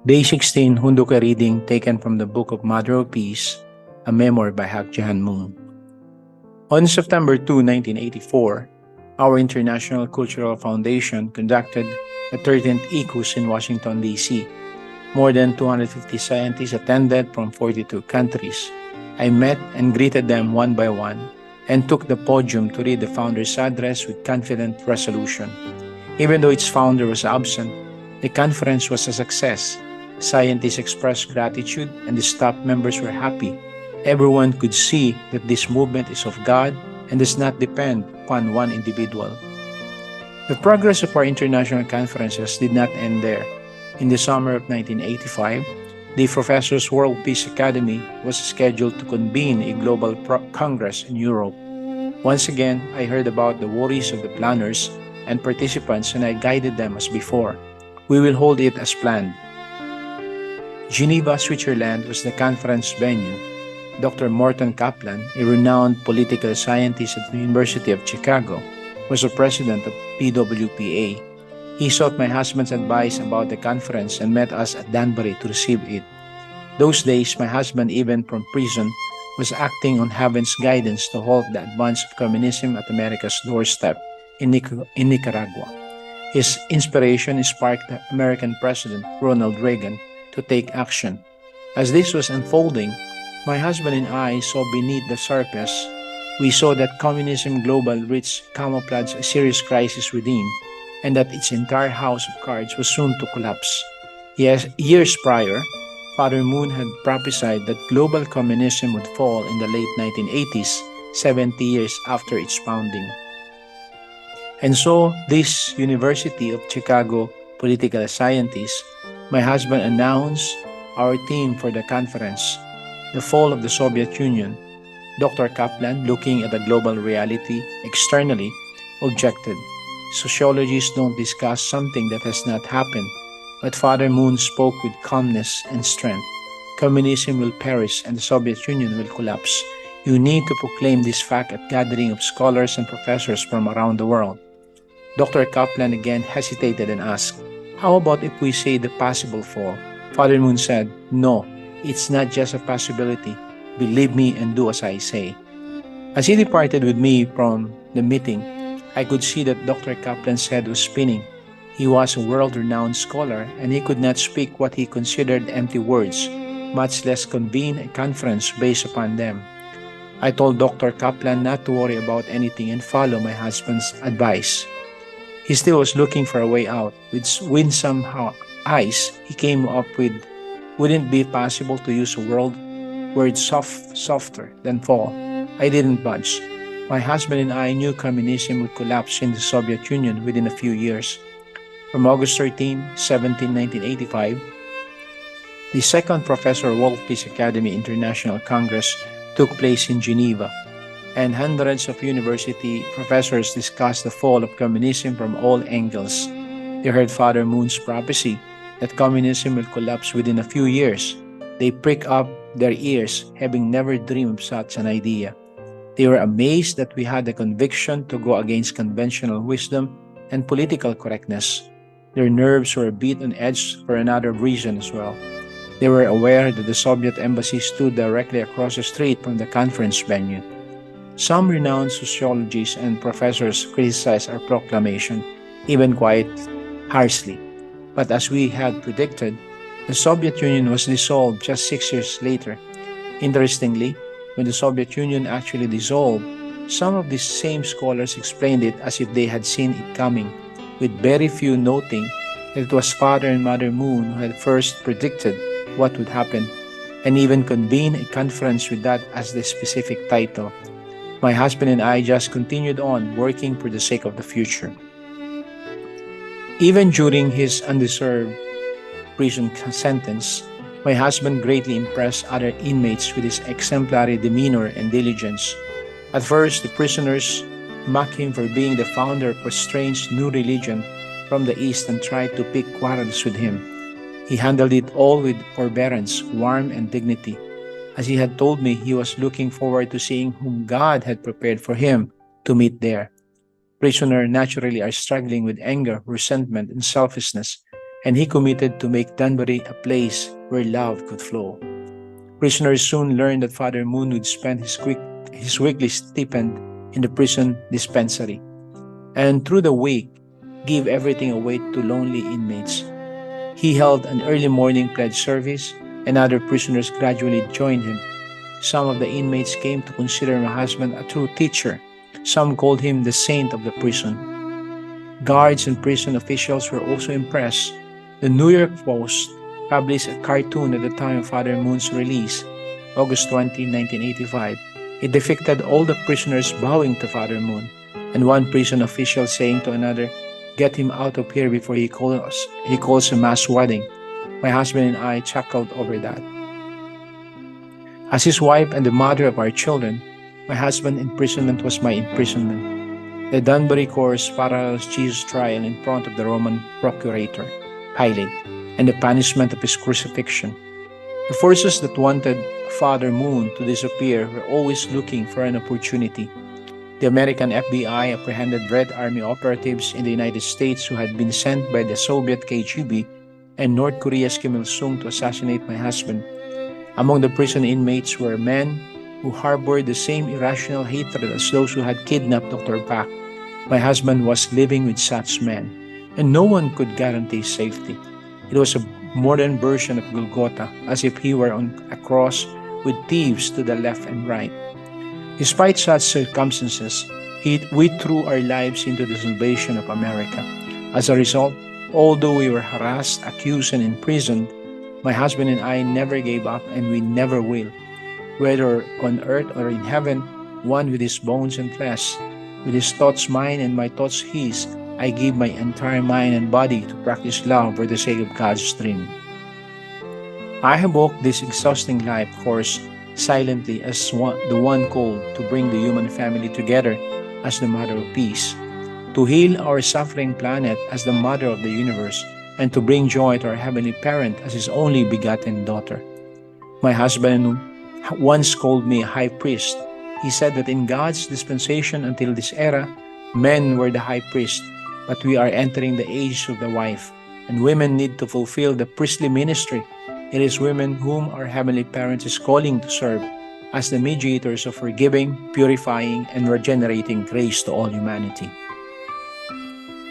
Day 16 Hunduka reading taken from the Book of Mother of Peace, a memoir by Hak Jahan Moon. On September 2, 1984, our International Cultural Foundation conducted the 13th ICUS in Washington, D.C. More than 250 scientists attended from 42 countries. I met and greeted them one by one and took the podium to read the founder's address with confident resolution. Even though its founder was absent, the conference was a success. Scientists expressed gratitude and the staff members were happy. Everyone could see that this movement is of God and does not depend upon one individual. The progress of our international conferences did not end there. In the summer of 1985, the Professors World Peace Academy was scheduled to convene a global congress in Europe. Once again, I heard about the worries of the planners and participants and I guided them as before. We will hold it as planned. Geneva, Switzerland was the conference venue. Dr. Morton Kaplan, a renowned political scientist at the University of Chicago, was the president of PWPA. He sought my husband's advice about the conference and met us at Danbury to receive it. Those days, my husband, even from prison, was acting on heaven's guidance to halt the advance of communism at America's doorstep in Nicaragua. His inspiration sparked the American President Ronald Reagan to take action. As this was unfolding, my husband and I saw beneath the surface. We saw that communism global reached camouflage a serious crisis within, and that its entire house of cards was soon to collapse. Yes, years prior, Father Moon had prophesied that global communism would fall in the late 1980s, 70 years after its founding. And so, this University of Chicago political scientist, my husband announced our theme for the conference, the fall of the Soviet Union. Dr. Kaplan, looking at the global reality externally, objected. Sociologists don't discuss something that has not happened, but Father Moon spoke with calmness and strength. Communism will perish and the Soviet Union will collapse. You need to proclaim this fact at gathering of scholars and professors from around the world. Dr. Kaplan again hesitated and asked, "How about if we say the possible fall?" Father Moon said, "No, it's not just a possibility. Believe me and do as I say." As he departed with me from the meeting, I could see that Dr. Kaplan's head was spinning. He was a world-renowned scholar and he could not speak what he considered empty words, much less convene a conference based upon them. I told Dr. Kaplan not to worry about anything and follow my husband's advice. He still was looking for a way out. With winsome eyes, he came up with, wouldn't it be possible to use a word softer than fall? I didn't budge. My husband and I knew communism would collapse in the Soviet Union within a few years. From August 13, 1985, the second Professor World Peace Academy International Congress took place in Geneva, and hundreds of university professors discussed the fall of communism from all angles. They heard Father Moon's prophecy that communism will collapse within a few years. They pricked up their ears, having never dreamed of such an idea. They were amazed that we had the conviction to go against conventional wisdom and political correctness. Their nerves were a bit on edge for another reason as well. They were aware that the Soviet embassy stood directly across the street from the conference venue. Some renowned sociologists and professors criticized our proclamation, even quite harshly. But as we had predicted, the Soviet Union was dissolved just 6 years later. Interestingly, when the Soviet Union actually dissolved, some of these same scholars explained it as if they had seen it coming, with very few noting that it was Father and Mother Moon who had first predicted what would happen, and even convened a conference with that as the specific title. My husband and I just continued on working for the sake of the future. Even during his undeserved prison sentence, my husband greatly impressed other inmates with his exemplary demeanor and diligence. At first, the prisoners mocked him for being the founder of a strange new religion from the East and tried to pick quarrels with him. He handled it all with forbearance, warmth, and dignity. As he had told me, he was looking forward to seeing whom God had prepared for him to meet there. Prisoners naturally are struggling with anger, resentment, and selfishness, and he committed to make Danbury a place where love could flow. Prisoners soon learned that Father Moon would spend his weekly stipend in the prison dispensary, and through the week, give everything away to lonely inmates. He held an early morning pledge service, and other prisoners gradually joined him. Some of the inmates came to consider my husband a true teacher. Some called him the saint of the prison. Guards and prison officials were also impressed. The New York Post published a cartoon at the time of Father Moon's release, August 20, 1985. It depicted all the prisoners bowing to Father Moon, and one prison official saying to another, "Get him out of here before he calls a mass wedding." My husband and I chuckled over that. As his wife and the mother of our children, my husband's imprisonment was my imprisonment. The Danbury course parallels Jesus' trial in front of the Roman procurator, Pilate, and the punishment of his crucifixion. The forces that wanted Father Moon to disappear were always looking for an opportunity. The American FBI apprehended Red Army operatives in the United States who had been sent by the Soviet KGB and North Korea's Kim Il-sung to assassinate my husband. Among the prison inmates were men who harbored the same irrational hatred as those who had kidnapped Dr. Pak. My husband was living with such men, and no one could guarantee safety. It was a modern version of Golgotha, as if he were on a cross with thieves to the left and right. Despite such circumstances, we threw our lives into the salvation of America. As a result, although we were harassed, accused, and imprisoned, my husband and I never gave up, and we never will. Whether on earth or in heaven, one with his bones and flesh, with his thoughts mine and my thoughts his, I give my entire mind and body to practice love for the sake of God's dream. I have walked this exhausting life course silently as the one called to bring the human family together as the Mother of Peace, to heal our suffering planet as the Mother of the universe, and to bring joy to our Heavenly Parent as His only begotten daughter. My husband once called me a high priest. He said that in God's dispensation until this era, men were the high priest, but we are entering the age of the wife, and women need to fulfill the priestly ministry. It is women whom our Heavenly Parent is calling to serve as the mediators of forgiving, purifying, and regenerating grace to all humanity.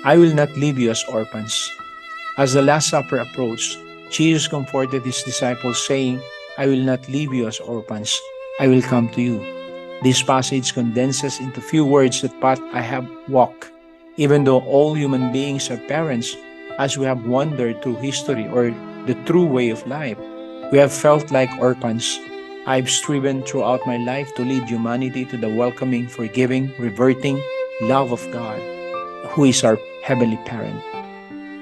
I will not leave you as orphans. As the Last Supper approached, Jesus comforted His disciples, saying, "I will not leave you as orphans. I will come to you." This passage condenses into few words the path I have walked. Even though all human beings are parents, as we have wandered through history or the true way of life, we have felt like orphans. I've striven throughout my life to lead humanity to the welcoming, forgiving, reverting love of God, who is our Heavenly Parent.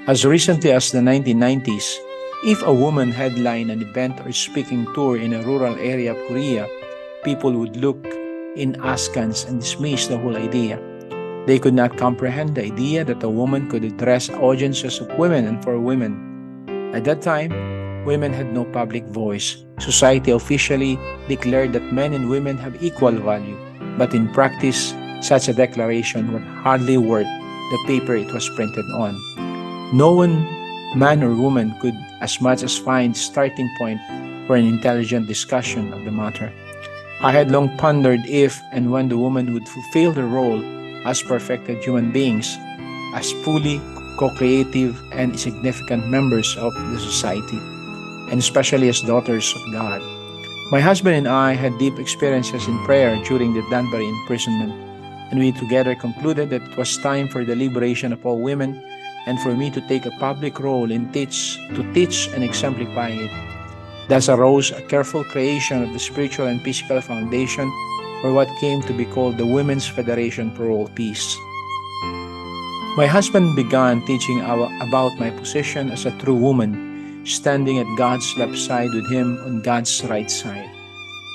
As recently as the 1990s, if a woman headlined an event or speaking tour in a rural area of Korea, people would look in askance and dismiss the whole idea. They could not comprehend the idea that a woman could address audiences of women and for women. At that time, women had no public voice. Society officially declared that men and women have equal value, but in practice, such a declaration was hardly worth the paper it was printed on. No one, man or woman, could as much as find starting point for an intelligent discussion of the matter. I had long pondered if and when the woman would fulfill the role as perfected human beings, as fully co-creative and significant members of the society, and especially as daughters of God. My husband and I had deep experiences in prayer during the Danbury imprisonment, and we together concluded that it was time for the liberation of all women and for me to take a public role in to teach and exemplify it. Thus arose a careful creation of the spiritual and physical foundation for what came to be called the Women's Federation for World Peace. My husband began teaching about my position as a true woman, standing at God's left side with Him on God's right side,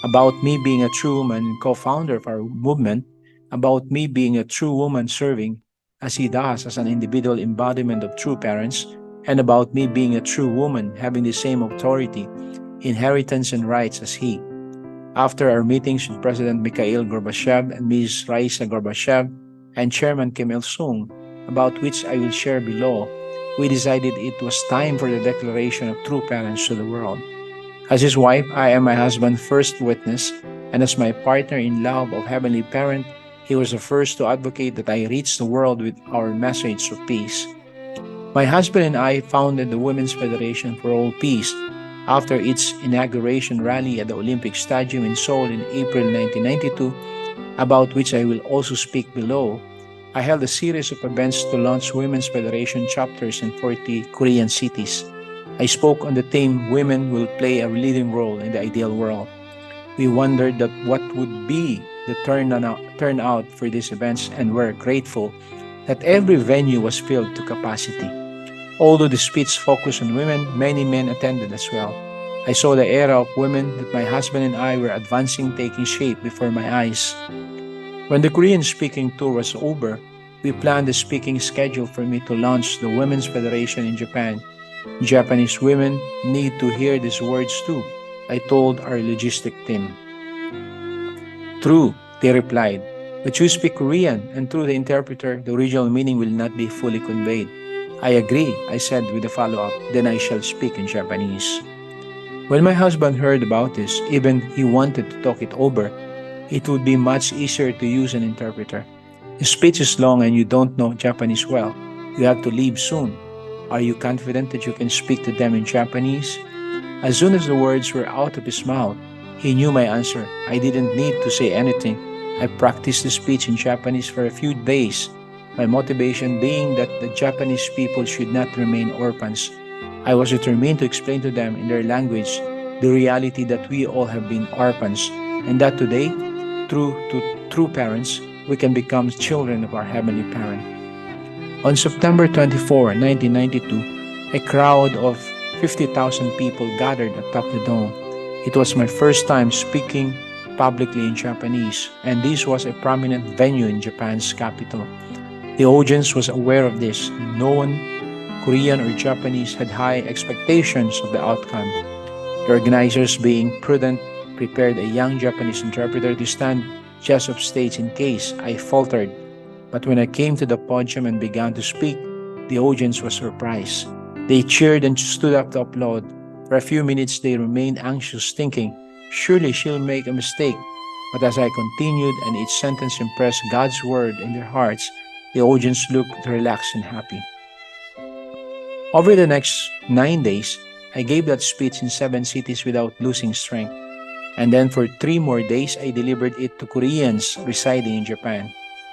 about me being a true woman and co-founder of our movement, about me being a true woman serving as He does as an individual embodiment of true parents, and about me being a true woman having the same authority, inheritance, and rights as He. After our meetings with President Mikhail Gorbachev and Ms. Raisa Gorbachev and Chairman Kim Il-sung, about which I will share below, we decided it was time for the declaration of true parents to the world. As his wife, I am my husband's first witness, and as my partner in love of Heavenly Parent, he was the first to advocate that I reach the world with our message of peace. My husband and I founded the Women's Federation for All Peace after its inauguration rally at the Olympic Stadium in Seoul in April 1992, about which I will also speak below. I held a series of events to launch Women's Federation chapters in 40 Korean cities. I spoke on the theme Women Will Play a Leading Role in the Ideal World. We wondered that what would be the turnout for these events and were grateful that every venue was filled to capacity. Although the speech focused on women, many men attended as well. I saw the era of women that my husband and I were advancing taking shape before my eyes. When the Korean speaking tour was over, we planned a speaking schedule for me to launch the Women's Federation in Japan. Japanese women need to hear these words too, I told our logistic team. True, they replied, but you speak Korean, and through the interpreter, the original meaning will not be fully conveyed. I agree, I said with a follow-up, then I shall speak in Japanese. When my husband heard about this, even he wanted to talk it over, it would be much easier to use an interpreter. The speech is long and you don't know Japanese well. You have to leave soon. Are you confident that you can speak to them in Japanese? As soon as the words were out of his mouth, he knew my answer. I didn't need to say anything. I practiced the speech in Japanese for a few days, my motivation being that the Japanese people should not remain orphans. I was determined to explain to them in their language the reality that we all have been orphans, and that today, through true parents, we can become children of our Heavenly Parent. On September 24, 1992, a crowd of 50,000 people gathered atop the dome. It was my first time speaking publicly in Japanese, and this was a prominent venue in Japan's capital. The audience was aware of this. No one, Korean or Japanese, had high expectations of the outcome. The organizers, being prudent, prepared a young Japanese interpreter to stand just off stage in case I faltered. But when I came to the podium and began to speak, the audience was surprised. They cheered and stood up to applaud. For a few minutes they remained anxious, thinking, surely she'll make a mistake. But as I continued and each sentence impressed God's word in their hearts, the audience looked relaxed and happy. Over the next 9 days, I gave that speech in 7 cities without losing strength. And then for 3 more days, I delivered it to Koreans residing in Japan.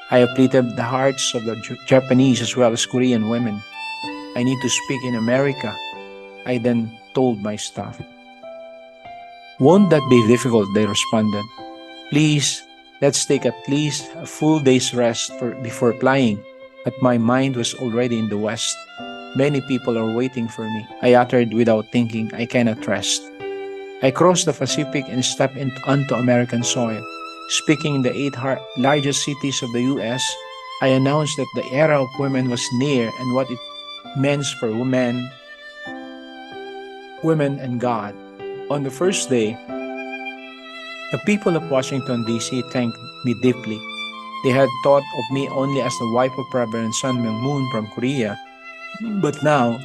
I uplifted the hearts of the Japanese as well as Korean women. I need to speak in America, I then told my staff. Won't that be difficult? They responded. Please, let's take at least a full day's rest before flying. But my mind was already in the West. Many people are waiting for me, I uttered without thinking. I cannot rest. I crossed the Pacific and stepped onto American soil. Speaking in the 8 largest cities of the U.S., I announced that the era of women was near and what it meant for women and God. On the first day, the people of Washington, D.C. thanked me deeply. They had thought of me only as the wife of Reverend Sun Myung Moon from Korea, but now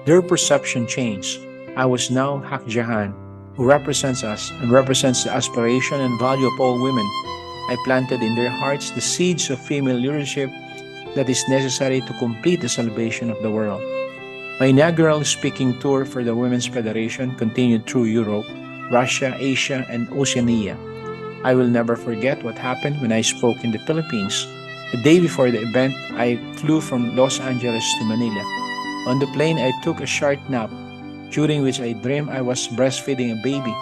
their perception changed. I was now Hak Jahan, who represents us and represents the aspiration and value of all women. I planted in their hearts the seeds of female leadership that is necessary to complete the salvation of the world. My inaugural speaking tour for the Women's Federation continued through Europe, Russia, Asia, and Oceania. I will never forget what happened when I spoke in the Philippines. The day before the event, I flew from Los Angeles to Manila. On the plane, I took a short nap, during which I dreamed I was breastfeeding a baby.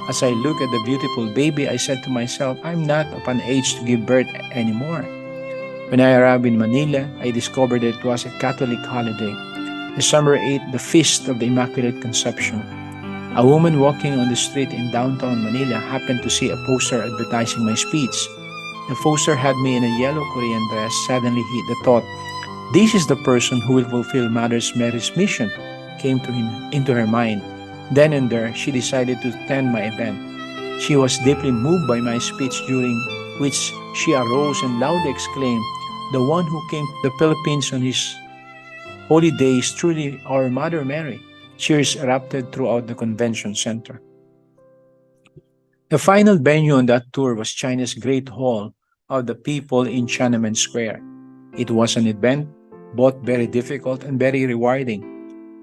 As I looked at the beautiful baby, I said to myself, I'm not of an age to give birth anymore. When I arrived in Manila, I discovered that it was a Catholic holiday. December 8, the Feast of the Immaculate Conception. A woman walking on the street in downtown Manila happened to see a poster advertising my speech. The poster had me in a yellow Korean dress. Suddenly the thought, this is the person who will fulfill Mother Mary's mission, came into her mind. Then and there, she decided to attend my event. She was deeply moved by my speech, during which she arose and loudly exclaimed, the one who came to the Philippines on his Holy Days, truly our Mother Mary. Cheers erupted throughout the convention center. The final venue on that tour was China's Great Hall of the People in Tiananmen Square. It was an event both very difficult and very rewarding.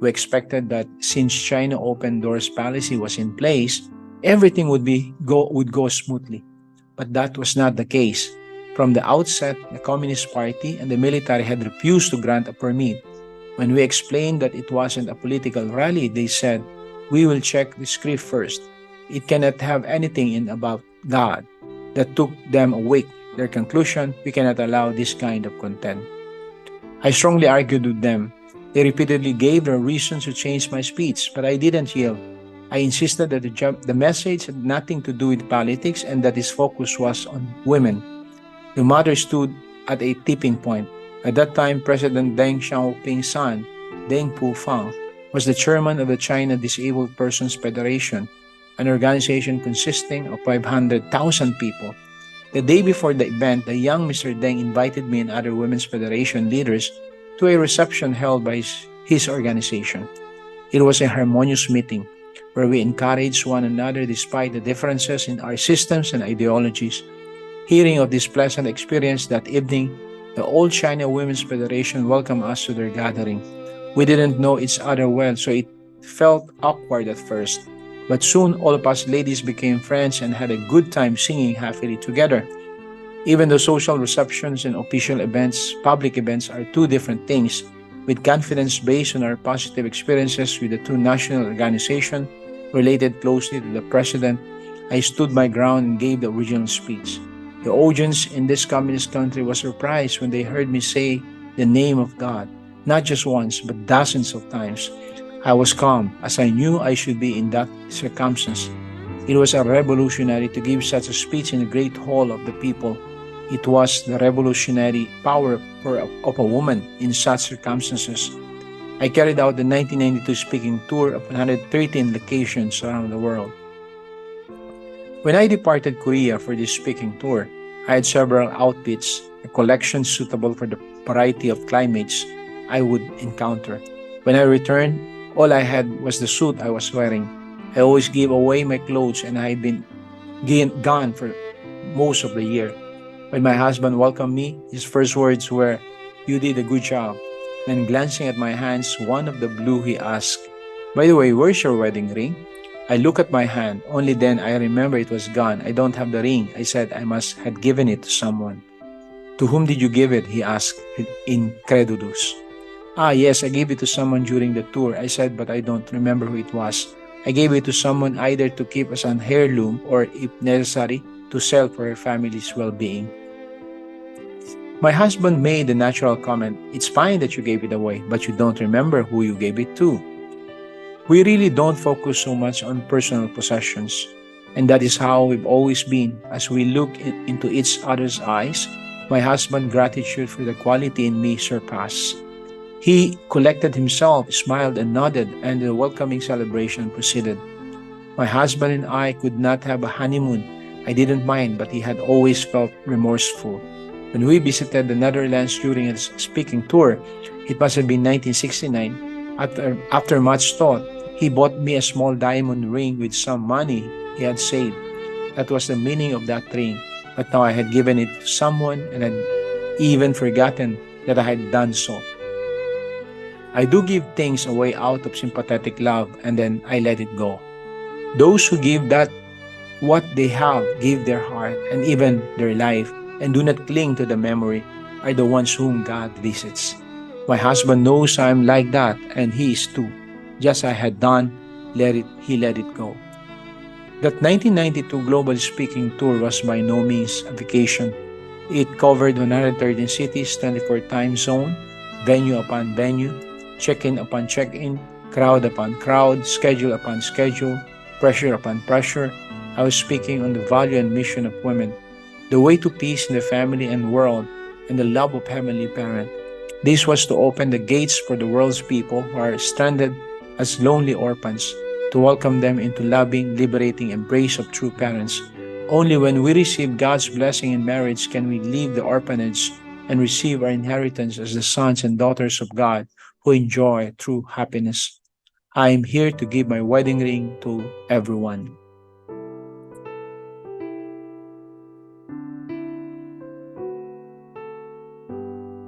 We expected that since China Open Doors policy was in place, everything would go smoothly. But that was not the case. From the outset, the Communist Party and the military had refused to grant a permit. When we explained that it wasn't a political rally, they said, "We will check the script first. It cannot have anything in about God." That took them a week. Their conclusion, "We cannot allow this kind of content." I strongly argued with them. They repeatedly gave their reasons to change my speech, but I didn't yield. I insisted that the message had nothing to do with politics and that its focus was on women. The mother stood at a tipping point. At that time, President Deng Xiaoping's son, Deng Pufang, was the chairman of the China Disabled Persons Federation, an organization consisting of 500,000 people. The day before the event, the young Mr. Deng invited me and other Women's Federation leaders to a reception held by his organization. It was a harmonious meeting where we encouraged one another despite the differences in our systems and ideologies. Hearing of this pleasant experience that evening, the All China Women's Federation welcomed us to their gathering. We didn't know each other well, so it felt awkward at first. But soon all of us ladies became friends and had a good time singing happily together. Even though social receptions and official events, public events are two different things, with confidence based on our positive experiences with the two national organizations related closely to the president, I stood my ground and gave the original speech. The audience in this communist country was surprised when they heard me say the name of God, not just once, but dozens of times. I was calm, as I knew I should be in that circumstance. It was a revolutionary to give such a speech in the great hall of the people. It was the revolutionary power of a woman in such circumstances. I carried out the 1992 speaking tour of 113 locations around the world. When I departed Korea for this speaking tour, I had several outfits, a collection suitable for the variety of climates I would encounter. When I returned, all I had was the suit I was wearing. I always gave away my clothes and I had been gone for most of the year. When my husband welcomed me, his first words were, "You did a good job." Then glancing at my hands, one of the blue, he asked, "By the way, where's your wedding ring?" I look at my hand. Only then I remember it was gone. "I don't have the ring." I said I must have given it to someone. "To whom did you give it?" he asked, incredulous. "Ah, yes, I gave it to someone during the tour." I said, "But I don't remember who it was." "I gave it to someone either to keep as an heirloom or, if necessary, to sell for her family's well-being." My husband made the natural comment, "It's fine that you gave it away, but you don't remember who you gave it to." We really don't focus so much on personal possessions, and that is how we've always been. As we look into each other's eyes, my husband's gratitude for the quality in me surpassed. He collected himself, smiled and nodded, and the welcoming celebration proceeded. My husband and I could not have a honeymoon. I didn't mind, but he had always felt remorseful. When we visited the Netherlands during his speaking tour, it must have been 1969, after much thought, he bought me a small diamond ring with some money he had saved. That was the meaning of that ring, but now I had given it to someone and had even forgotten that I had done so. I do give things away out of sympathetic love and then I let it go. Those who give that what they have, give their heart and even their life, and do not cling to the memory, are the ones whom God visits. My husband knows I am like that, and he is too. Just as I had done, he let it go. That 1992 Global Speaking Tour was by no means a vacation. It covered 113 cities, 24 time zone, venue upon venue, check-in upon check-in, crowd upon crowd, schedule upon schedule, pressure upon pressure. I was speaking on the value and mission of women, the way to peace in the family and world, and the love of Heavenly Parent. This was to open the gates for the world's people who are stranded as lonely orphans, to welcome them into loving, liberating embrace of true parents. Only when we receive God's blessing in marriage can we leave the orphanage and receive our inheritance as the sons and daughters of God who enjoy true happiness. I am here to give my wedding ring to everyone.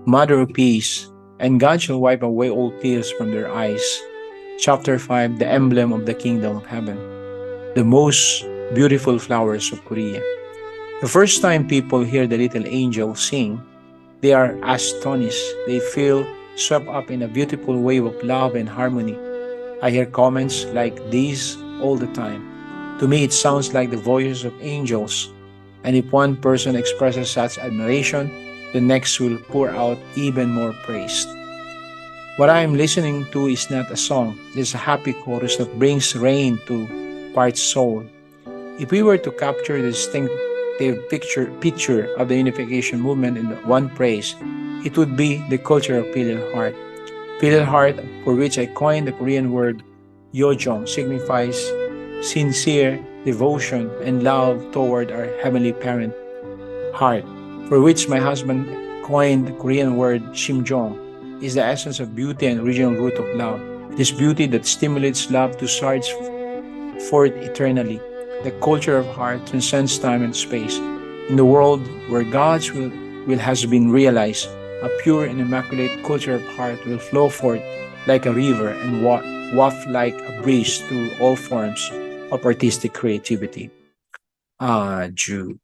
Mother of Peace, and God shall wipe away all tears from their eyes. Chapter 5, the emblem of the kingdom of heaven, the most beautiful flowers of Korea. The first time people hear the little angel sing, they are astonished. They feel swept up in a beautiful wave of love and harmony. I hear comments like these all the time. To me, it sounds like the voices of angels. And if one person expresses such admiration, the next will pour out even more praise. What I am listening to is not a song, it is a happy chorus that brings rain to Parth's soul. If we were to capture the distinctive picture of the unification movement in the one praise, it would be the culture of filial heart. Filial heart, for which I coined the Korean word yojong, signifies sincere devotion and love toward our heavenly parent. Heart, for which my husband coined the Korean word shimjong, is the essence of beauty and original root of love. It is beauty that stimulates love to surge forth eternally. The culture of heart transcends time and space. In the world where God's will has been realized, a pure and immaculate culture of heart will flow forth like a river and waft like a breeze through all forms of artistic creativity. Ah, Jude.